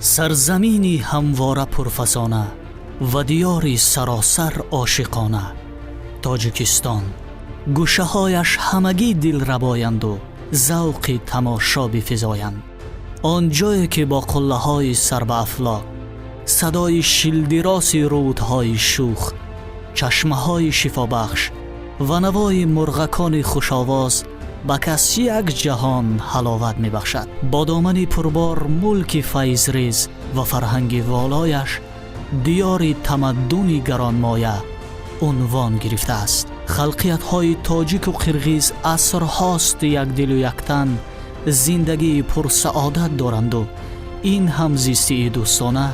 سرزمینی همواره پرفسانه و دیاری سراسر عاشقانه. تاجیکستان گوشه هایش همگی دل ربایند و ذوق تماشا بفزایند. آن جایی که با قله های سر به افلاک، صدای شیلدراس رودهای شوخ، چشمه های شفابخش و نوای مرغکان خوشاواز به کس یک جهان حلاوت می بخشد. با دامن پربار ملک فیضریز و فرهنگ والایش دیار تمدنی گرانمایه عنوان گرفته است. خلقیت های تاجیک و قرغیز عصرهاست یک دل و یک تن زندگی پرسعادت دارند و این همزیستی دوستانه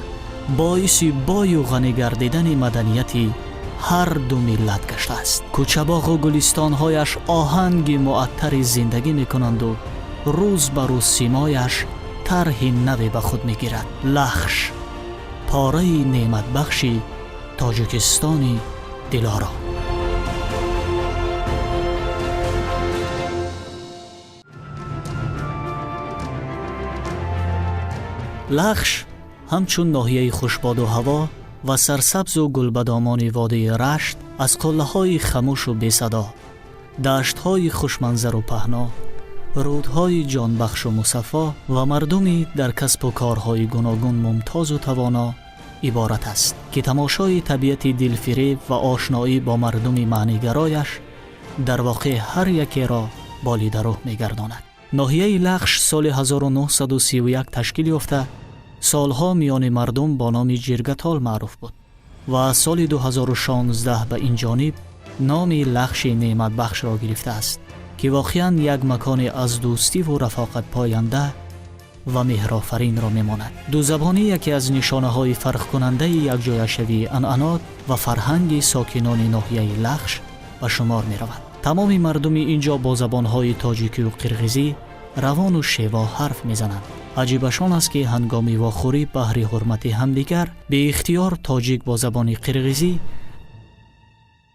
باعث بای و غنی گردیدن مدنیتی هر دو ملت گشته است. کوچه باغ و گلستانهایش آهنگ معطر زندگی میکنند و روز به روز سیمایش طرح نوی به خود میگیرد. لخش، پاره نعمت بخشی تاجیکستانی دلارا. لخش همچون ناحیه خوشباد و هوا و سرسبز و گلبدامان وادی رشت از قله‌های خاموش و بی‌صدا، دشت‌های خوشمنظر و پهنا، رودهای جانبخش و مصفا و مردمی در کسب و کارهای گوناگون ممتاز و توانا عبارت است که تماشای طبیعت دلفریب و آشنایی با مردم معنیگرایش در واقع هر یکی را بالید روح می‌گرداند. ناحیه لخش سال 1931 تشکیل یافته سالها میان مردم با نام جرگتال معروف بود و از سال 2016 به این جانب نام لخش نعمت بخش را گرفته است که واقعاً یک مکان از دوستی و رفاقت پاینده و مهرآفرین را میماند. دو زبانی یکی از نشانه های فرق کننده یک جای شوی عنعنات و فرهنگ ساکنان ناحیه لخش به شمار می رود. تمام مردم اینجا با زبانهای تاجیکی و قرغیزی روان و شیوا حرف میزنند. عجیبشان است که هنگام واخوری بهر حرمت همدیگر به اختیار تاجیک با زبان قرغیزی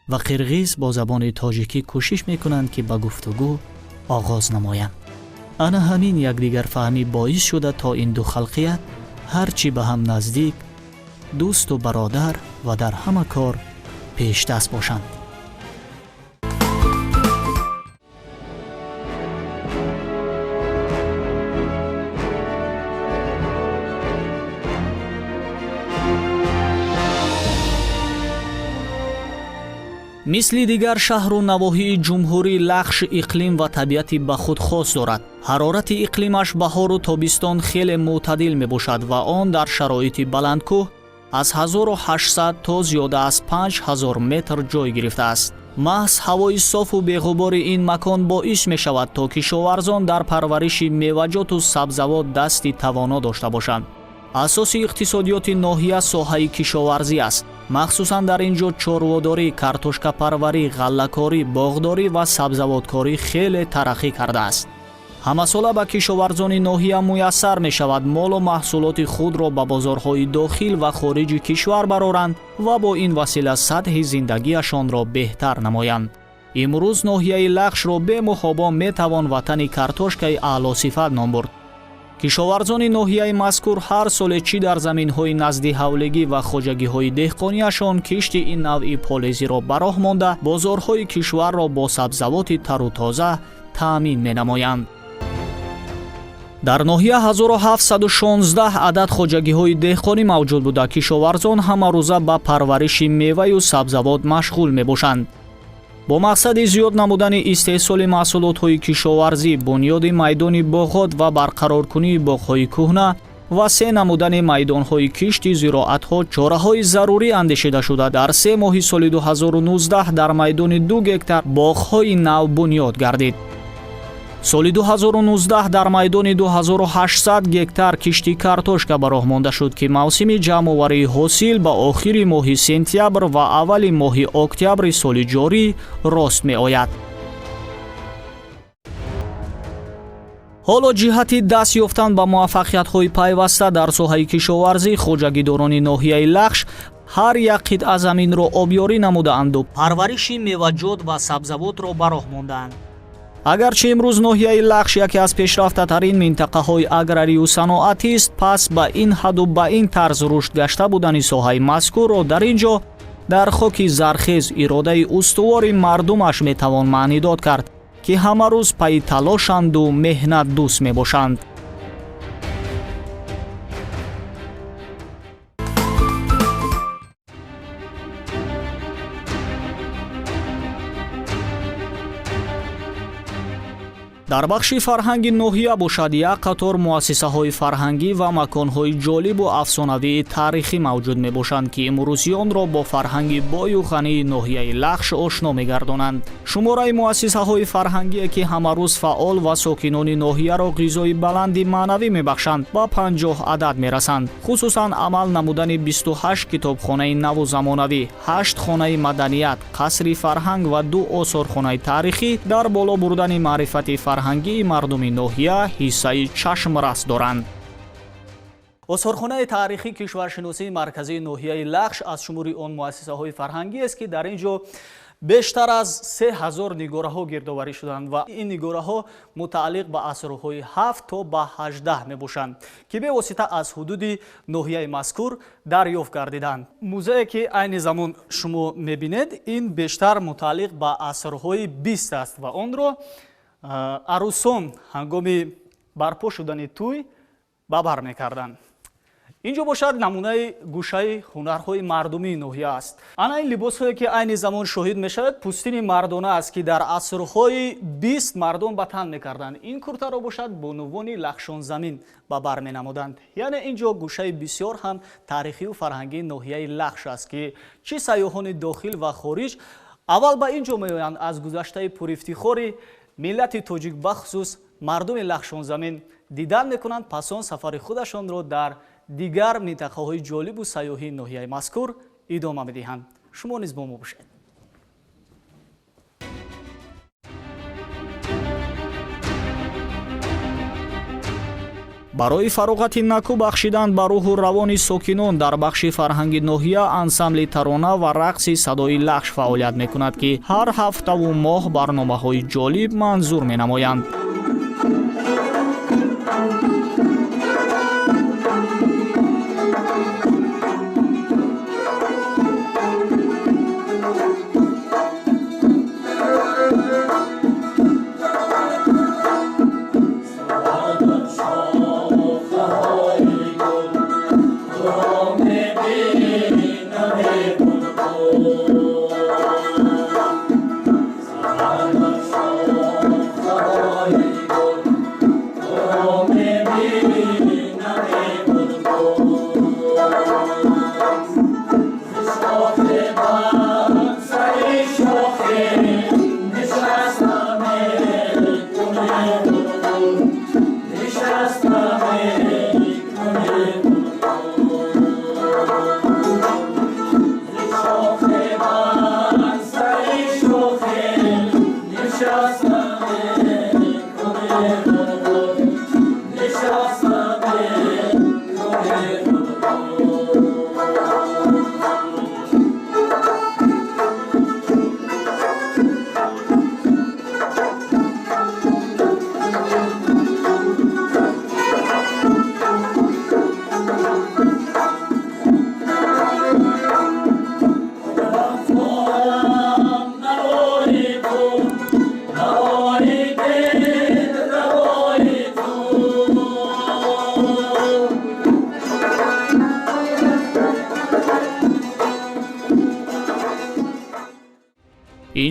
و قرغیز با زبان تاجیکی کوشش میکنند که به گفتگو آغاز نمایند. انا همین یکدیگر فهمی باعث شده تا این دو خلقیت هرچی به هم نزدیک، دوست و برادر و در همه کار پیش دست باشند. مثل دیگر شهر و نواحی جمهوری لخش اقلیم و طبیعتی به خود خاص دارد. حرارت اقلیمش بهار و تابستان خیلی معتدل می باشد و آن در شرایط بلندکوه از 1800 تا زیاده از 5000 متر جای گرفته است. محض هوای صاف و بی‌غبار این مکان باعث می شود تا کشاورزان در پرورش میوه‌جات و سبزوات دستی توانا داشته باشند. اساس اقتصادیات ناحیه ساحه کشاورزی است. مخصوصا در اینجا چارواداری، کارتوشکا پروری، غله‌کاری، باغداری و سبزواتکاری خیلی ترقی کرده است. همساله به کشاورزان ناحیه میسر می شود مال و محصولات خود را به بازارهای داخل و خارج کشور برآورند و با این وسیله سطح زندگیشان را بهتر نمایند. امروز ناحیه لخش را به محابا می توان وطن کارتوشکای اعلی صفت نام برد. کشاورزان ناحیه مذکور هر سال چی در زمین‌های نزد حولگی و خواجگی‌های دهقانیشان کشت این نوع پالایزی را براه مانده بازارهای کشور را با سبزوات تر و تازه تأمین می‌نمایند. در ناحیه 1716 عدد خواجگی‌های دهقانی موجود بوده. کشاورزان همه روزه به پرورش میوه و سبزوات مشغول می‌باشند. با مقصد زیاد نمودن استحصال محصولات‌های کشاورزی، بنیاد میدان باغات و برقرار کنی باغ‌های کهنه و سه نمودن میدان‌های کشت زراعت‌ها چاره‌های ضروری اندیشیده شده. در 3 ماه سال 2019 در میدان 2 هکتار باغ‌های نو بنیاد گردید. سال 2019 در میدان 2800 هکتار کشتی کارتوشکا براه مانده شد که موسم جمع‌آوری حاصل به آخر ماه سپتامبر و اول ماه اکتبر سال جاری راست می آید. حالا جهت دست یافتن به موفقیت‌های پیوسته در ساحه کشاورزی خواجگیداران ناحیه لخش هر یک قطعه زمین را آبیاری نمودند و پرورش میوه‌جات و سبزوات را براه ماندند. агарчи имрӯз ноҳияи лахш яке аз пешрафтатарин минтақаҳои аграрию саноатист, пас ба ин ҳадду ба ин тарз рушд гашта будани соҳаи мазкурро дар ин ҷо дар хоки зархез иродаи устувори мардумаш метавон маънидод кард, ки ҳамарӯз пайи талошанду меҳнатдӯст мебошанд. дар бахши фарҳанги ноҳия бошад як қатор муассисаҳои фарҳангӣ ва маконҳои ҷолибу афсонавии таърихӣ мавҷуд мебошанд, ки имрӯзиёнро бо фарҳанги бою ғании ноҳияи лахш ошно мегардонанд. шумораи муассисаҳои фарҳангие ки ҳамарӯз фаъол ва сокинони ноҳияро ғизои баланди маънавӣ мебахшанд ба 50 адад мерасанд. хусусан амал намудани 28 китобхонаи наву замонавӣ, 8 хонаи маданият, қасри фарҳанг ва 2 осорхонаи таърихӣ дар боло бурдани маърифати фарҳангии мардуми ноҳия ҳиссаи чашмрас доранд. осорхонаи таърихи кишваршиносии марказии ноҳияи лахш аз шумури он муассисаҳои фарҳангиест, ки дар ин ҷо бештар аз 3000 нигораҳо гирдоварӣ шуданд ва ин нигораҳо мутааллиқ ба асрҳои 7 то ба 18 мебошанд, ки бевосита аз ҳудуди ноҳияи мазкур дарёфт гардиданд. музее ки айни замон шумо мебинед, ин бештар мутааллиқ ба асрҳои 20 аст ва онро арӯсон ҳангоми барпо шудани тӯй ба бар мекарданд. ин ҷо бошад намунаи гӯшаи ҳунарҳои мардумии ноҳия аст. ана ин либосҳое ки айни замон шоҳид мешавед, пӯстини мардона аст, ки дар асрҳои 20 мардон ба тан мекарданд. ин куртаро бошад бо нувони лахшонзамин ба бар менамуданд. яъне ин ҷо гӯшаи бисёр ҳам таърихию фарҳангии ноҳияи лахш аст, ки чӣ сайёҳони дохил ва хориҷ аввал ба ин ҷо меоянд аз гузаштаи пурифтихори миллати тоҷик бахусус мардуми лахшонзамин дидан мекунанд, пас он сафари худашонро дар дигар минтақаҳои ҷолибу сайёҳии ноҳияи мазкур идома медиҳанд. шумо низ бо мо бошед. барои фароғати наку бахшидан ба рӯҳу равони сокинон дар бахши фарҳанги ноҳия ансамбли тарона ва рақси садои лахш фаъолият мекунад, ки ҳар ҳафтаву моҳ барномаҳои ҷолиб манзур менамоянд.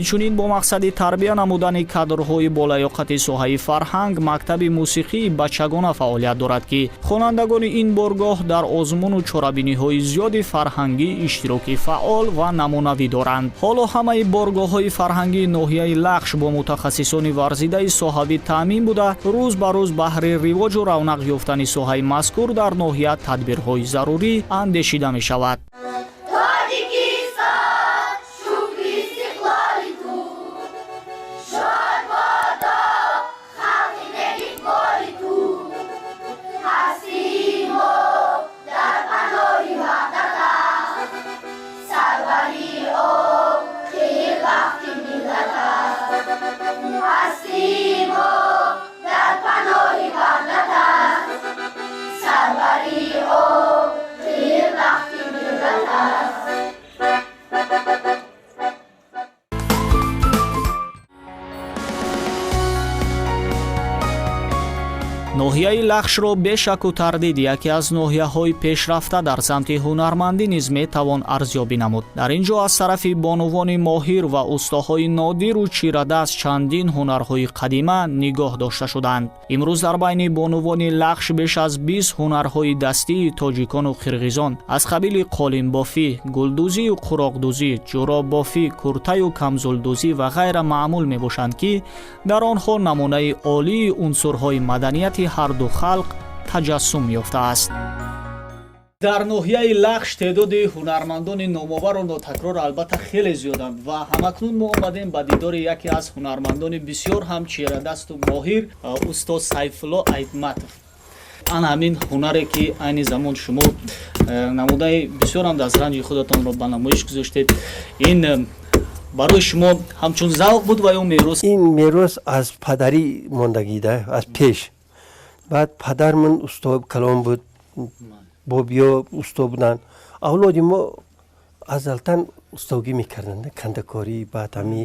инчунин бо мақсади тарбия намудани кадрҳои болаёқати соҳаи фарҳанг мактаби мусиқии бачагона фаъолият дорад, ки хонандагони ин боргоҳ дар озмуну чорабиниҳои зиёди фарҳангӣ иштироки фаъол ва намунавӣ доранд. ҳоло ҳамаи боргоҳҳои фарҳангии ноҳияи лахш бо мутахассисони варзидаи соҳавӣ таъмин буда, рӯз ба рӯз баҳри ривоҷу равнақ ёфтани соҳаи мазкур дар ноҳия тадбирҳои зарурӣ андешида мешавад. هستی ноҳияи лахшро бешаку тардид яке аз ноҳияҳои пешрафта дар самти ҳунармандӣ низ метавон арзёбӣ намуд. дар ин ҷо аз тарафи бонувони моҳир ва устоҳои нодиру чирадаст чандин ҳунарҳои қадима нигоҳ дошта шуданд. имрӯз дар байни бонувони лахш беш аз 20 ҳунарҳои дастии тоҷикону қирғизон аз қабили қолинбофӣ, гулдӯзию қуроқдӯзӣ, ҷуроббофӣ, куртаю камзулдӯзӣ ва ғайра маъмул мебошанд ки дар онҳо намунаи олии унсурҳои маданияти ҳарду халқ таҷассум ёфтааст. дар ноҳияи лахш теъдоди ҳунармандони номовару нотакрор албатта хеле зиёданд ва ҳамакнун мо омадем ба дидори яке аз ҳунармандони бисёр ҳам чирадасту моҳир, устод Сайфулло Айтматов. ан ҳамин ҳунаре ки айни замон шумо намудаи бисёрам дастранҷи худатонро ба намоиш гузоштед, ин барои шумо ҳамчун завқ буд ва ё мерос? ин мерос аз падарӣ мондагида, аз пеш. баъд падармон устод калом буд, бобиё устод буданд. авлоди мо азалтан устогӣ мекарданд, кандакорӣ, баъд ҳами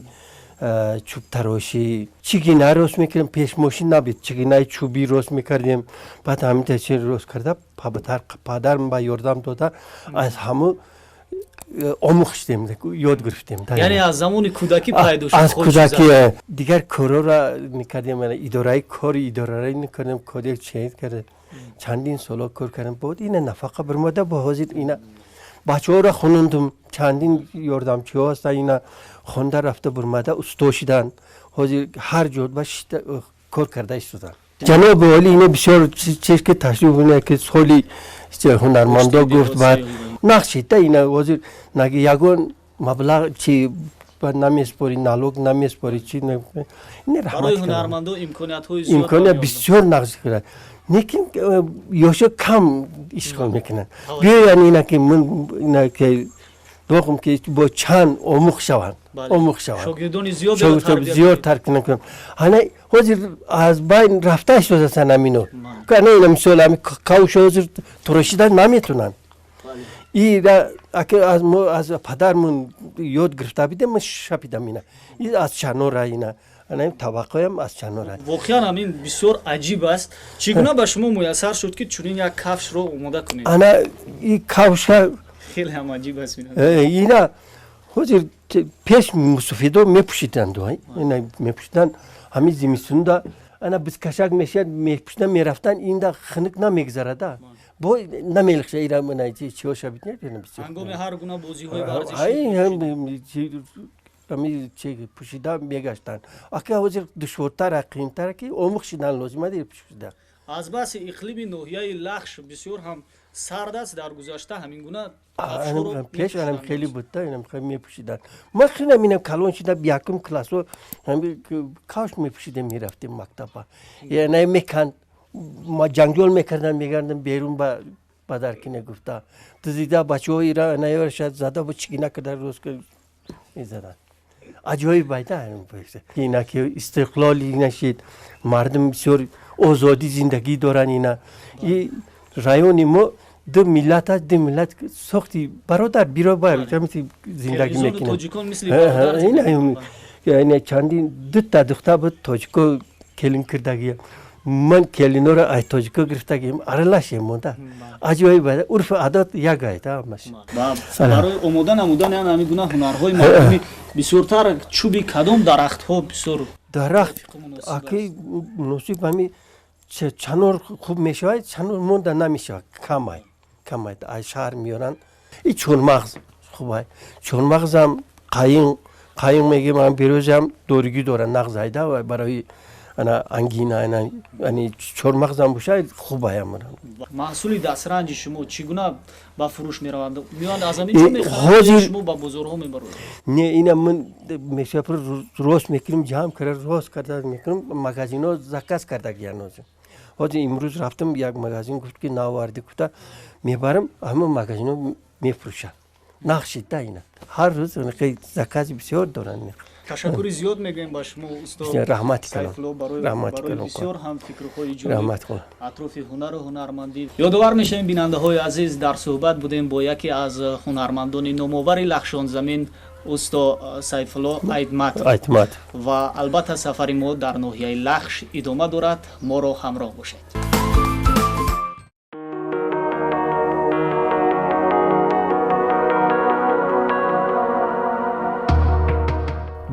чӯбтарошӣ, чигина рост мекардем, пеш мошин набуд, чигинаи чӯбӣ рост мекардем. баъд ҳамин чи рост карда падарм ба ёрдам дода аз ҳамо омӯхтем, ёд гирифтем. Яъне аз замони кӯдакӣ пайдо шуд? аз кӯдакӣ дигар корора мекардем, идораи кори идораи мекардем, кодек чейд кардем, чандин сола кор кардем. бод ина нафақа бирмода бо ҳозир ина бачаҳоро хонондум, чандин ёрдамчиҳо ҳастанд, ина хонда рафта бурмада усто шиданд, ҳозир ҳар ҷо ба кор карда истоданд. ҷаноби олӣ ина бисёр чиз ки ташриф буда ки соли ҳунармандо гуфт баъд нақшида ина ҳозир наги ягон маблағ чи намеспори, налог намеспори, чи барои ҳунармандо имкониятҳои зиёд имконият бисёр нақш карданд. лекин ёшо кам ишғол мекунанд. биёян ина ки ман ина ки дохм ки бо чанд омӯх шаванд, омӯх шаванд, шогирдони зиёд таркина кунанд. ана ҳозир аз байн рафта истодасан амино. ана ина мисол ами кавшо ҳозир турошида наметунанд. ира аз падармон ёд гирифта будем, ман шапидам ина. аз чанора ина ана таваққоям аз чанора. воқеан ҳамин бисёр аҷиб аст. чӣ гуна ба шумо муяссар шуд ки чунин як кафшро омода кунед? ана и кафша хеле ҳам аҷиб аст. ина ҳозир пеш мусофидо мепӯшиданд, ина мепӯшиданд ҳамин зимистунда ана бизкашак мешад мепӯшидан мерафтанд, инда хунук намегзарада, бо намелихша ира мана чиҳо шабид не бисёр ҳангоми ҳар гуна бозиҳои варзишӣ ами чи пӯшида мегаштанд. ака ҳозир душвортар қиимтар ки омӯх шидан лозима дир пӯшида. аз баси иқлими ноҳияи лахш бисёр ҳам сард аст, дар гузашта ҳамин гуна пеш анам хеле будда инам мепӯшиданд. ма хеле минам калон шида якум классо кавш мепӯшидем мерафтем мактаба. яна меканд ма ҷанҷол мекардам, мегардам берун ба бадаркина гуфта дизида бачаҳо ира наёрашад зада бо чигина карда рост мезаданд. аҷоиб байда ина ки истиқлоли нашид, мардум бисёр озодӣ зиндагӣ доранд. ина и райони мо ду миллат аст, ду миллат сохти бародар биробар зиндагӣ мекунанд. чандин дута духта буд тоҷико келин кирдагӣ, ман келинора ай тоҷико гирифтагим аралашем монда. аҷоиб байда урфу адот як айда ҳамаш. барои омода намудани ҳамин гуна ҳунарҳои мардумӣ бисёртар чӯби кадом дарахтҳо бисёр дарахт аки муносиб ҳами чанор хуб мешавад, чанор монда намешавад, камай аз шаҳр меёранд. и чормағз хубай, чормағзам қайин мегем ам берӯзам доригӣ дорад нағз айда барои ана ангина ани чормағзам бошад хубаям. маҳсули дастранҷи шумо чӣ гуна ба фурӯш мераванд? меёнд аз ҳамин ҷо мехаранд, шумо ба бозорҳо мебароед? не ина ман мешапр рост мекунем, ҷамъ карда рост карда мекунем, магазинҳо заказ карда гиян. ҳозир имрӯз рафтам як магазин гуфт ки наварди кута мебарам, ҳама магазинҳо мефурӯшанд. нақшида ина ҳар рӯз закази бисёр доранд. ташаккури зиёд мегӯем ба шумо устод Сайфулло барои бисёр ҳам фикрҳои ҷолиб атрофи ҳунару ҳунармандӣ. ёдовар мешавем бинандаҳои азиз, дар суҳбат будем бо яке аз ҳунармандони номовари лахшонзамин, усто Сайфулло Айдмат اعتماد ва албатта сафари мо дар ноҳияи Лахш идома дорад. моро ҳамроҳ бошед.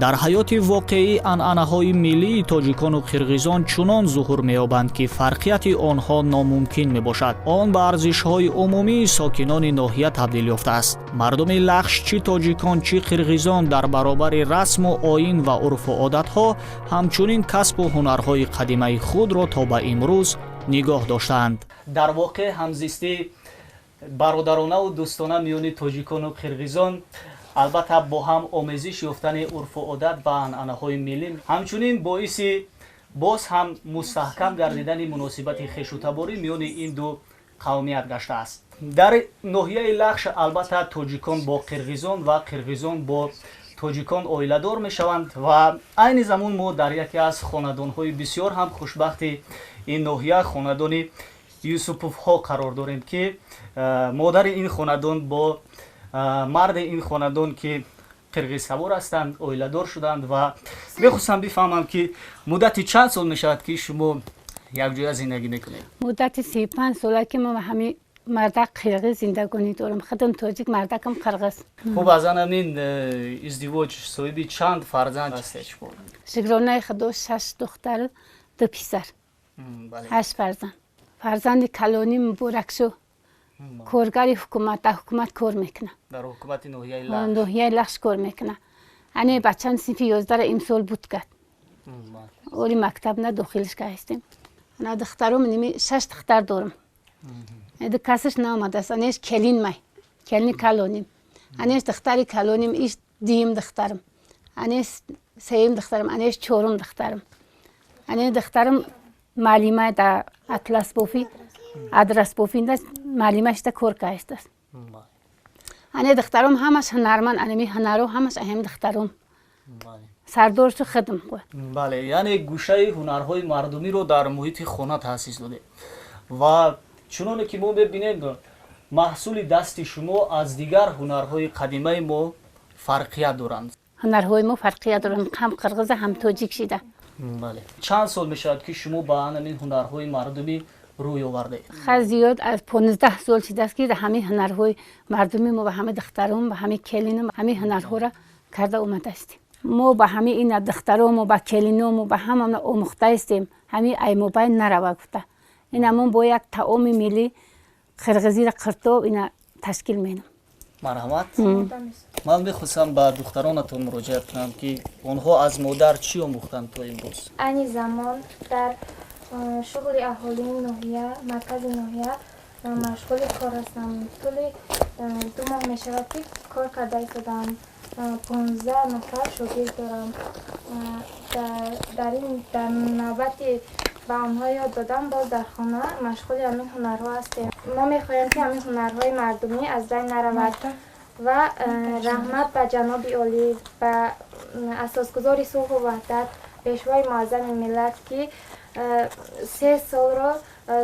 дар ҳаёти воқеӣ анъанаҳои миллии тоҷикону қирғизон чунон зуҳур меёбанд ки фарқияти онҳо номумкин мебошад. Он ба арзишҳои умумии сокинони ноҳия табдил ёфтааст. мардуми Лахш чӣ тоҷикон чӣ қирғизон дар баробари расму оин ва урфу одатҳо ҳамчунин касбу ҳунарҳои қадимаи худро то ба имрӯз нигоҳ доштаанд. дар воқеъ ҳамзистии бародаронаву дӯстона миёни тоҷикону қирғизон албатта бо ҳам омезиш ёфтани урфу одат ва анъанаҳои миллӣ ҳамчунин боиси боз ҳам мустаҳкам гардидани муносибати хешутаборӣ миёни ин ду қавмият гаштааст. дар ноҳияи Лахш албатта тоҷикон бо қирғизон ва қирғизон бо тоҷикон оиладор мешаванд ва айни замон мо дар яке аз хонадонҳои бисёр ҳам хушбахти ин ноҳия хонадони Юсуповҳо қарор дорем ки модари ин хонадон бо марди ин хонадон ки қирғизтабор ҳастанд оиладор шуданд ва мехостам бифаҳмам ки муддати чанд сол мешавад ки шумо якҷоя зиндагӣ мекунед? муддати 35 сола ки мо ҳами мардак қирғиз зиндагонӣ дорам. худам тоҷик, мардакам қирғиз. хуб, аз ҳамин издивоҷ соҳиби чанд фарзанд ҳастед шумо? шукронаи худо 6 духтару 2 писар. 8 фарзанд. фарзанди калонӣ муборакшо коргари ҳукумат, дар ҳукумат кор мекунад. дар ҳукумати ноҳияи ноҳияи Лахш кор мекунад. ане бачаам синфи 11 имсол буд кард. оли мактаб на дохилш кардем. ана духтаром ними 6 духтар дорам. эди касаш наомадааст. анеш келин май. келини калоним. анеш духтари калоним иш диим духтарам. анеш сеюм духтарам, анеш чорум духтарам. ане духтарам маълима дар атлас бофи адрас бофинда маълимашда кор кардааст. ане духтаром ҳамаш ҳунарманд, анеми ҳунаро ҳамаш аҳам духтаром. сардоршу хидм қӯд. бале, яъне гӯшаи ҳунарҳои мардумиро дар муҳити хона таъсис додед ва чуноне ки мо мебинем маҳсули дасти шумо аз дигар ҳунарҳои қадимаи мо фарқият доранд. ҳунарҳои мо фарқият доранд, ҳам қирғиза ҳам тоҷик шида. бале, чанд сол мешавад ки шумо ба ҳамин ҳунарҳои мардумӣ рӯй овардаед? хай зиёд аз 15 сол шидааст ки ҳамин ҳунарҳои мардумӣ мо ба ҳамин духтаром, ба ҳамин келинам ҳамин ҳунарҳоро карда омадаастем. мо ба ҳамин ина духтарому ба келиному ба ҳамамна омӯхтаастем. ҳамин аймобайн нарава гуфта. ина мон бо як таоми миллӣ қирғизира қиртоб ина ташкил менам. марҳамат. ман мехостам ба духтаронатон муроҷиат кунам ки онҳо аз модар чӣ омӯхтанд то имрӯз? айни замон дар шуғли аҳолии ноҳия, маркази ноҳия машғули кор ҳастам. тӯли 2 моҳ мешавад ки кор карда истодам. 15 нафар шогирд дорам. дар навбати ба онҳо ёд додам, боз дар хона машғули ҳамин ҳунарҳо ҳастем. мо мехоҳем ки ҳамин ҳунарҳои мардумӣ аз байн наравад ва раҳмат ба ҷаноби олӣ, ба асосгузори сулҳу ваҳдат, пешвои муаззами миллат ки 3 солро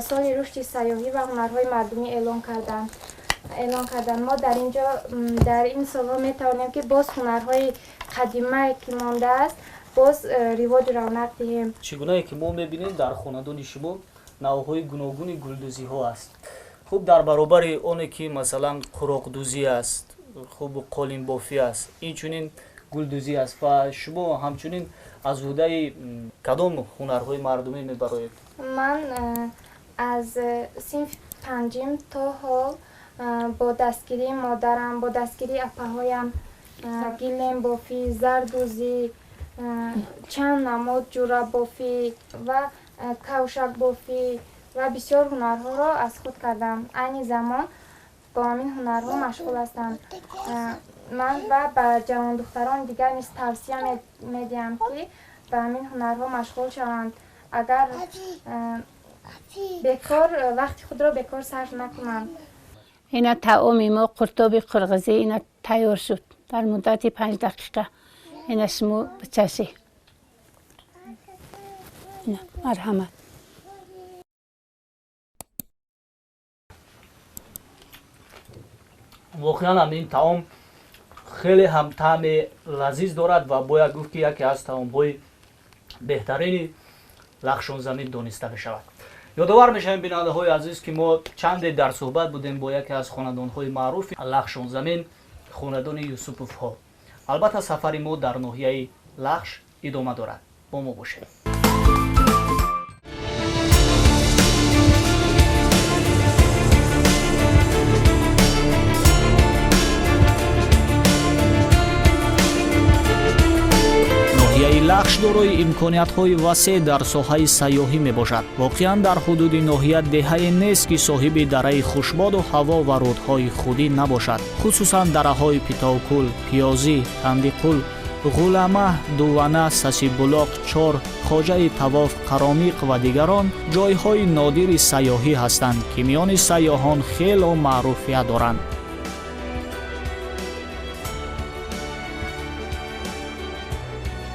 соли рушди сайёҳӣ ва ҳунарҳои мардумӣ эълон карданд. мо дар инҷо дар ин солҳо метавонем ки боз ҳунарҳои қадимае ки мондааст боз ривоҷ равнақ диҳем. чӣ гунае ки мо мебинем дар хонадони шумо навъҳои гуногуни гулдӯзиҳо аст. хуб, дар баробари оне ки масалан қуроқдӯзӣ аст, хуб қолинбофӣ аст, инчунин гулдӯзӣ аст ва шумо ҳамчунин аз ҳудаи кадом ҳунарҳои мардумӣ мебароед? ман аз синфи 5 то ҳол бо дастгирии модарам, бо дастгирии апаҳоям гиленбофӣ, зардӯзӣ, чанд намуд ҷурабофӣ ва кавшакбофӣ ва бисёр ҳунарҳоро аз худ кардам. айни замон бо ҳамин ҳунарҳо машғул ҳастам. ман ва ба ҷавондухтарони дигар низ тавсия медиҳам ки ба ҳамин ҳунарҳо машғул шаванд. агар бекор вақти худро бекор сарф накунанд. ина таоми мо қуртоби қирғизӣ ина тайёр шуд дар муддати 5 дақиқа. ина шумо бичашед. марҳамат. воқеан ҳамин таом خیلی هم طعم لذیذ دارد و باید گفت که یکی از طعم‌های بهترین لخشون زمین دانسته بشود. یادآور میشیم بیننده‌های عزیز که ما چند در صحبت بودیم با یکی از خاندان‌های معروف لخشون زمین، خاندان یوسفوف ها. البته سفر ما در ناحیه لخش ادامه دارد. با ما باشید. لخش دارای امکانیت‌های وسیع در ساحه سیاحی میباشد. واقعاً در حدود ناحیه دهه‌ای نیست که صاحب دره خوشباد و هوا و رودهای خودی نباشد. خصوصاً دره‌های پیتاوکل، پیازی، تندیقل، غولمه، دوانه، سسی بلاق، چار، خواجه طواف، قرامیق و دیگران جایهای نادر سیاحی هستند که میان سیاحان خیلی معروفیت دارند.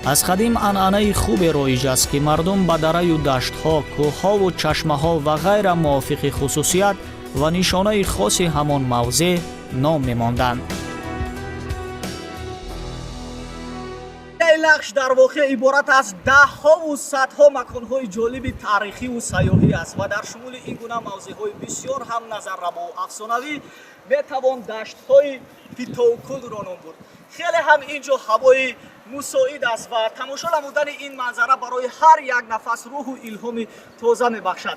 از قدیم عنعنه خوب رایج است که مردم به دره و دشت‌ها، کوه‌ها و چشمه‌ها و غیر موافق خصوصیت و نشانه خاص همان موضع نام می‌ماندند. لخش در واقع عبارت از ده‌ها و صدها مکان‌های جالب تاریخی و سیاحی است و در شمول این گونه موضع‌های بسیار هم نظرربا و افسانه‌ای می‌توان دشت‌های پیتاوکل را نام برد. خیلی هم اینجا هوای مساعد است و تماشا نمودن این منظره برای هر یک نفس روح و الهام تازه می‌بخشد.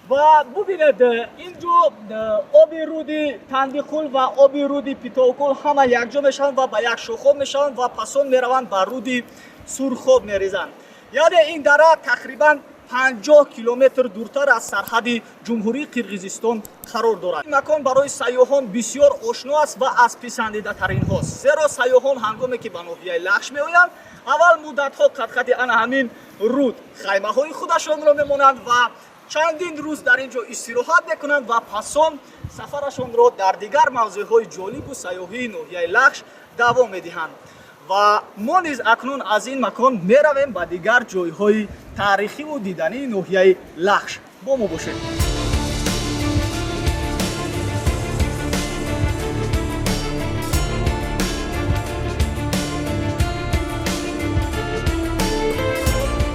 و ببینید اینجا آب رود تندیقل و آب رود پیتاوکل همه یکجا میشن و به یک شاخاب میشن و پسان میروند به رود سرخاب میریزند. یعنی این دره تقریبا 50 کیلومتر دورتر از سرحد جمهوری قرقیزستان قرار دارد. این مکان برای سیاحان بسیار آشنا است و از پسندیده ترین هاست. زیرا سیاحان هنگامی که به ناحیه لخش میآیند اول مدت‌ها قطعاً همین رود خیمه های خودشان را میمانند و چندین روز در اینجا استراحت میکنند و پسان سفرشان را در دیگر موضع‌های جالب و سیاحی ناحیه لخش دوام میدهند. و ما نیز اکنون از این مکان میرویم به دیگر جایهای تاریخی و دیدنی ناحیه لخش. با ما باشید.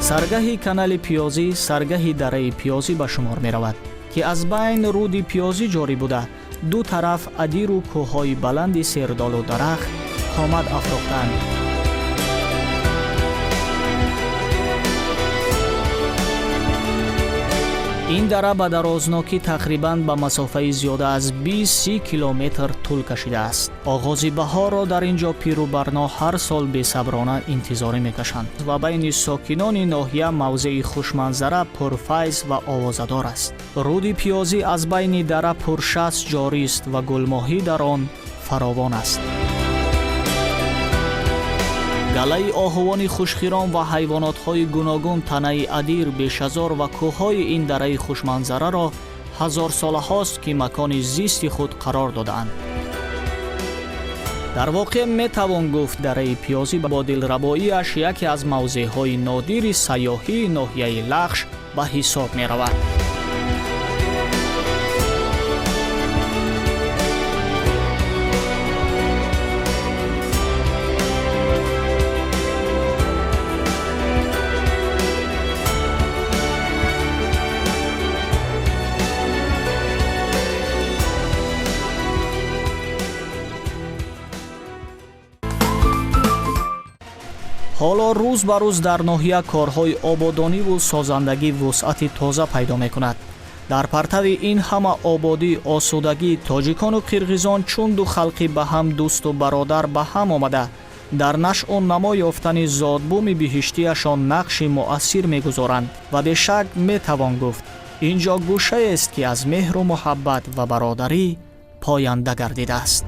سرگاه کانال پیازی سرگاه دره پیازی به شمار می رود که از بین رود پیازی جاری بوده دو طرف ادیر و کوههای بلند سردال و درخت خامد افروختند. این دره به درازناکی تقریباً به مسافه زیاده از 20-30 کیلومتر طول کشیده است. آغاز بهار را در اینجا پیر و برنا هر سال بی‌صبرانه انتظار می‌کشند و بین ساکنان ناحیه موضع خوشمنظره، پرفیض و آوازدار است. رود پیازی از بین دره پرشست جاری است و گلماهی در آن فراوان است. گله آهوان خوشخیران و حیوانات‌های گوناگون تنه ادیر، بیش‌هزار و کوه‌های این دره خوشمنظره را هزار ساله هاست که مکان زیست خود قرار داده‌اند. در واقع می‌توان گفت دره پیازی با دلربایی‌اش یکی از موضع‌های نادر سیاحی ناحیه لخش به حساب می‌رود. حالا روز به روز در ناحیه کارهای آبادانی و سازندگی وسعت تازه پیدا می‌کند. در پرتو این همه آبادی، آسودگی، تاجیکان و قرقیزان چون دو خلقی به هم دوست و برادر به هم آمده در نشأ و نما یافتن زادبوم بهشتیشان نقش مؤثر می‌گذارند و به شک می‌توان گفت اینجا گوشه است که از مهر و محبت و برادری پاینده گردیده است.